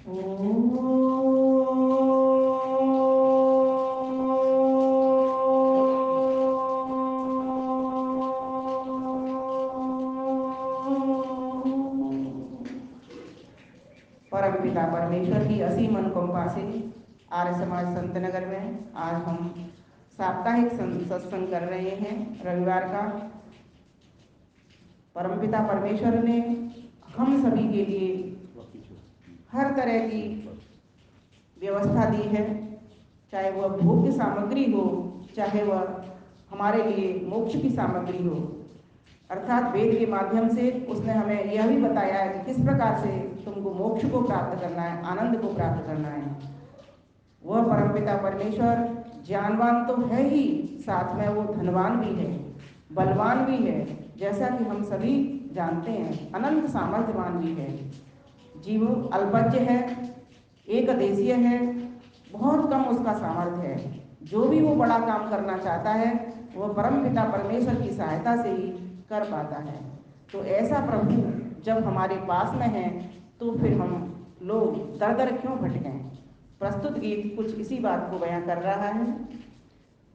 परमपिता परमेश्वर की असीम अनुकंपा से आर्य समाज संतनगर में आज हम साप्ताहिक सत्संग कर रहे हैं रविवार का। परमपिता परमेश्वर ने हम सभी के लिए हर तरह की व्यवस्था दी है, चाहे वह भोग्य सामग्री हो, चाहे वह हमारे लिए मोक्ष की सामग्री हो। अर्थात वेद के माध्यम से उसने हमें यह भी बताया है कि किस प्रकार से तुमको मोक्ष को प्राप्त करना है, आनंद को प्राप्त करना है। वह परमपिता परमेश्वर ज्ञानवान तो है ही, साथ में वो धनवान भी है, बलवान भी है, जैसा कि हम सभी जानते हैं, अनंत सामर्थ्यवान भी है। जीव अल्पज्ञ है, एक देशीय है, बहुत कम उसका सामर्थ्य है। जो भी वो बड़ा काम करना चाहता है वह परमपिता परमेश्वर की सहायता से ही कर पाता है। तो ऐसा प्रभु जब हमारे पास में है तो फिर हम लोग दर दर क्यों भटकें। प्रस्तुत गीत कुछ इसी बात को बयां कर रहा है।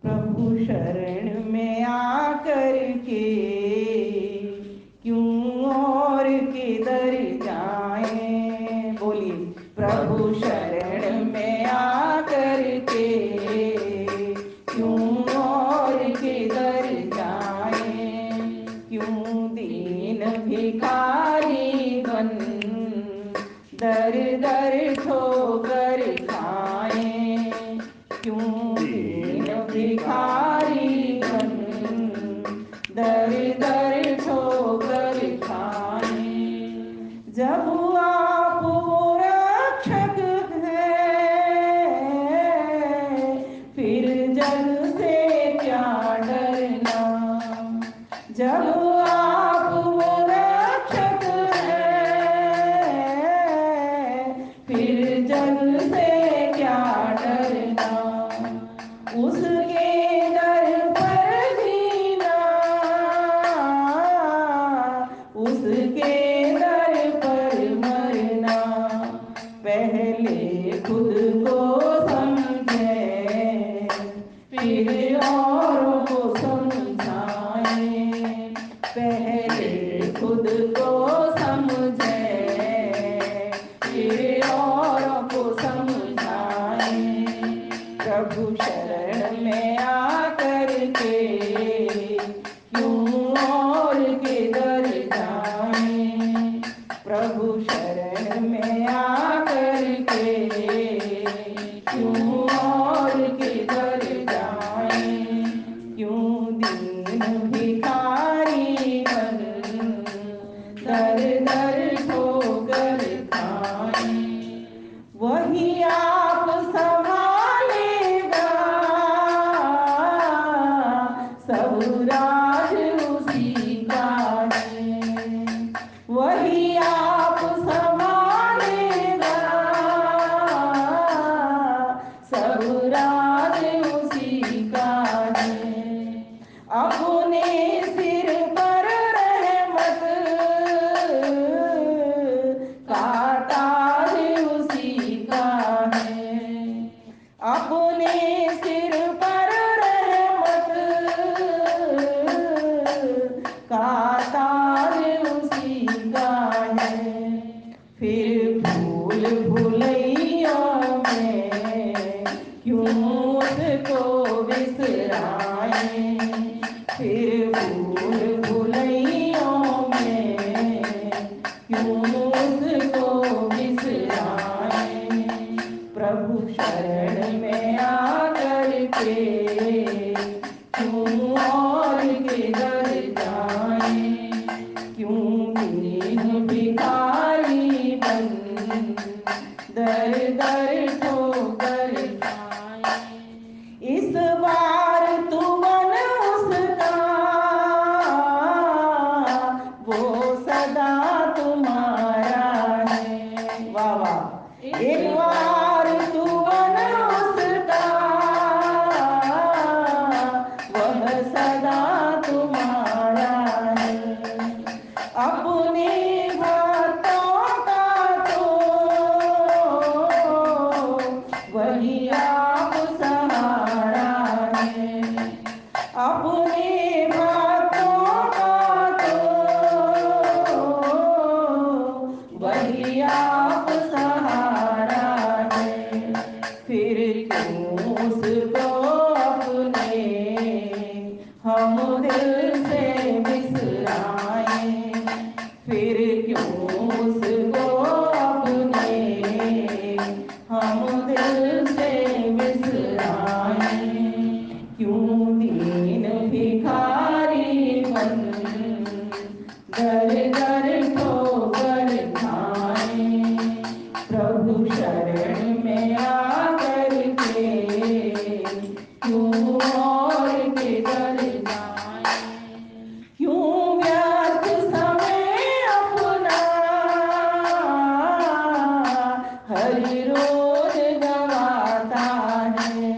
प्रभु शरण में आकर के क्यों और किधर जाएं। बोलिए, प्रभु शरण में आकर के क्यों और किधर जाएं। क्यों दीन भिखारी बन दर दर ठोकर खाएं। क्यों दीन भिखारी बन दर दर ठोकर खाएं। जब आप वो रक्षक हैं फिर जग से क्या डरना। जब आप वो रक्षक हैं फिर जग से क्या डरना। उसके दर पर जीना, उसके दर पर मरना। पहले खुद को समझें फिर औरों को समझाएं। पहले खुद को समझें फिर औरों को समझाएं। प्रभु शरण में आकर के क्यों और किधर जाएं। प्रभु शरण में आकर के क्यों और किधर जाएं। क्यों दीन भिखारी बन दर दर ठोकर खाएं। वही आप संभालेगा सब राज उसी का है। वही आप संभालेगा सब राज उसी का है। अपने सिर पर रहमत का ताज उसी का है। अपने सिर पर रहमत का ताज उसी का है। फिर भूल भुलैयों में क्यों उसको बिसराएं। फिर भूल भुलैयों में क्यों उसको बिसराएं। प्रभु शरण में आकर के क्यों और किधर जाएं। क्यों दीन भिखारी बन दर दर ठोकर खाएं। इस बार तू बन उसका वो सदा तुम्हारा है। वाह वाह। एक बार तू बन उसका वह सदा तुम्हारा है। अपने भक्तों का तो वही आप सहारा है। फिर क्यों उसको अपने हम दिल से बिसराए, फिर क्यों उसको अपने हम दिल से बिसराए। क्यों दीन भिखारी बन दर दर ठोकर खाए, प्रभु शरण में आकर के क्यों और किधर जाए। क्यों व्यर्थ समय अपना हर रोज गवाता है,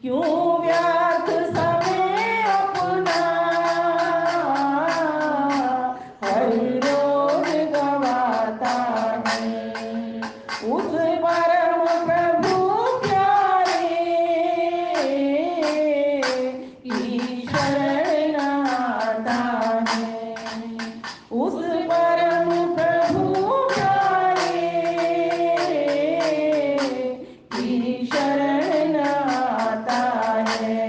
क्यों व्यर्थ समय अपना हर रोज गवाता है। उस परम प्रभु प्यारे की शरण आता है, उस परम प्रभु प्यारे की शरण आता है।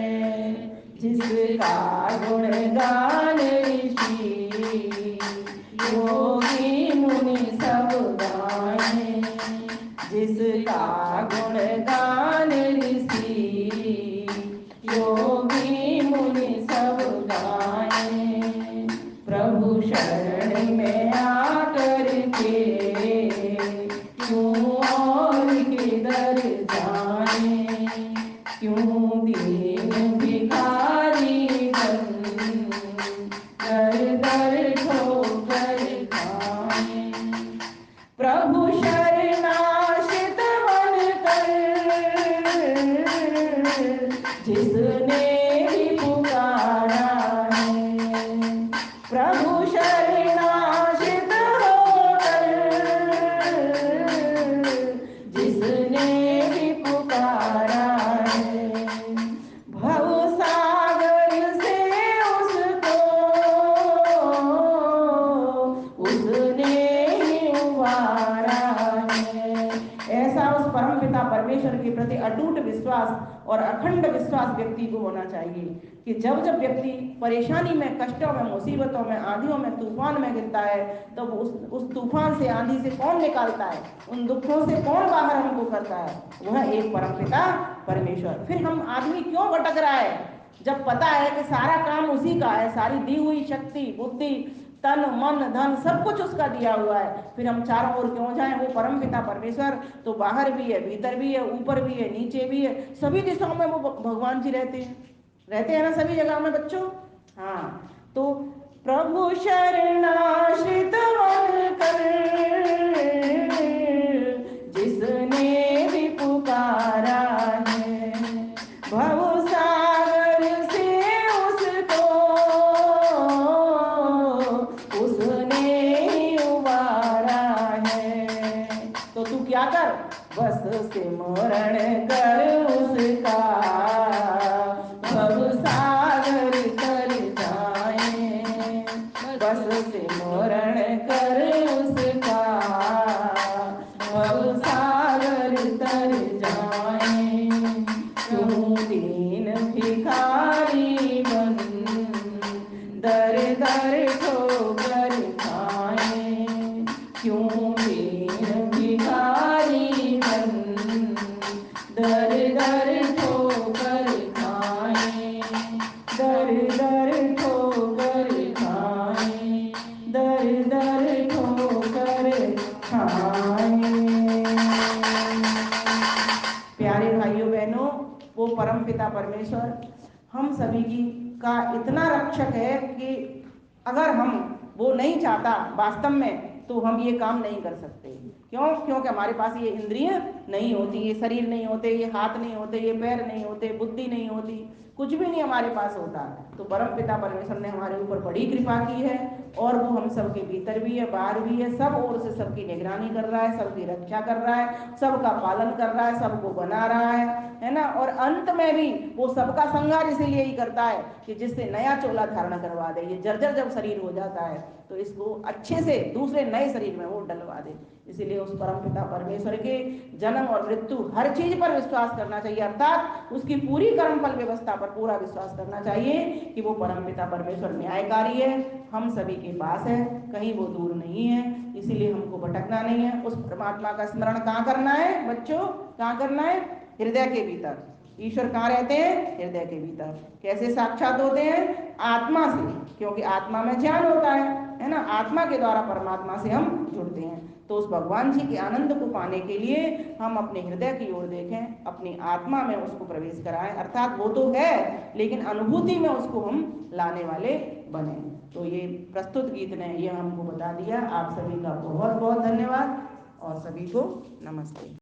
जिसका गुणगान ऋषि योगी मुनि सब गाए, जिसका गुणगान ऋषि योगी मुनि सब गाए। प्रभु शरण में आकर के क्यों और किधर जाए। क्यों दीन भिखारी बन दर दर ठोकर खाए। प्रभु शरणाश्रित बनकर जिसने भी पुकारा है, प्रभु शरणाश्रित होकर जिसने भी पुकारा है, भव सागर से उसको उसने ही उबारा है। ऐसा उस परमपिता परमेश्वर के प्रति अटूट विश्वास और अखंड विश्वास व्यक्ति को होना चाहिए कि जब जब व्यक्ति परेशानी में, कष्टों में, मुसीबतों में, आंधियों में, तूफान में गिरता है, तो उस तूफान से, आंधी से कौन निकालता है, उन दुखों से कौन बाहर हमको करता है? वह एक परमपिता परमेश्वर। फिर हम आदमी क्यों भटक रहा है जब पता है कि सारा काम उसी का है, सारी दी हुई शक्ति, बुद्धि, तन, मन, धन सब कुछ उसका दिया हुआ है, फिर हम चारों ओर क्यों जाएं? वो परमपिता परमेश्वर तो बाहर भी है, भीतर भी है, ऊपर भी है, नीचे भी है, सभी दिशाओं में वो भगवान जी रहते हैं ना, सभी जगह में बच्चों। हाँ, तो प्रभु शरणाश्रित बनकर जिसने भी पुकारा है, भव सागर से उसको उसने ही उबारा है। तो तू क्या कर, बस सिमरण कर उसका, भव सागर तर जाए, बस सिमरण कर उसका, भव सागर तर जाए। क्यों दीन भिखारी बन दर दर ठोकर खाए, क्यों दीन भिखारी बन दर दर ठोकर खाए, दर दर ठोकर खाए, दर दर ठोकर खाए। प्यारे भाइयों बहनों, वो परमपिता परमेश्वर हम सभी की का इतना रक्षक है कि अगर हम वो नहीं चाहता वास्तव में तो हम ये काम नहीं कर सकते। क्यों? क्योंकि हमारे पास ये इंद्रियां नहीं होती, ये शरीर नहीं होते, ये हाथ नहीं होते, ये पैर नहीं होते, बुद्धि नहीं होती, कुछ भी नहीं हमारे पास होता। तो परमपिता परमेश्वर ने हमारे ऊपर बड़ी कृपा की है और वो हम सबके भीतर भी है, बाहर भी है, सब ओर से सबकी निगरानी कर रहा है, सबकी रक्षा कर रहा है, सबका पालन कर रहा है, सबको बना रहा है ना। और अंत में भी वो सबका संहार इसीलिए ही करता है कि जिससे नया चोला धारण करवा दे। ये जर्जर जब शरीर हो जाता है तो इसको अच्छे से दूसरे नए शरीर में वो डलवा दे। इसीलिए उस परमपिता परमेश्वर के जन्म और मृत्यु हर चीज पर विश्वास करना चाहिए, अर्थात उसकी पूरी कर्मफल व्यवस्था पर पूरा विश्वास करना चाहिए कि वो परमपिता परमेश्वर न्यायकारी है, हम सभी के पास है, कहीं वो दूर नहीं है। इसीलिए हमको भटकना नहीं है। उस परमात्मा का स्मरण कहाँ करना है बच्चों, कहाँ करना है? हृदय के भीतर। ईश्वर कहाँ रहते हैं? हृदय के भीतर। कैसे साक्षात होते हैं? आत्मा से, क्योंकि आत्मा में ज्ञान होता है ना, आत्मा के द्वारा परमात्मा से हम जुड़ते हैं। तो उस भगवान जी के आनंद को पाने के लिए हम अपने हृदय की ओर देखें, अपनी आत्मा में उसको प्रवेश कराएं, अर्थात वो तो है लेकिन अनुभूति में उसको हम लाने वाले बने। तो ये प्रस्तुत गीत ने ये हमको बता दिया। आप सभी का बहुत बहुत धन्यवाद और सभी को नमस्ते।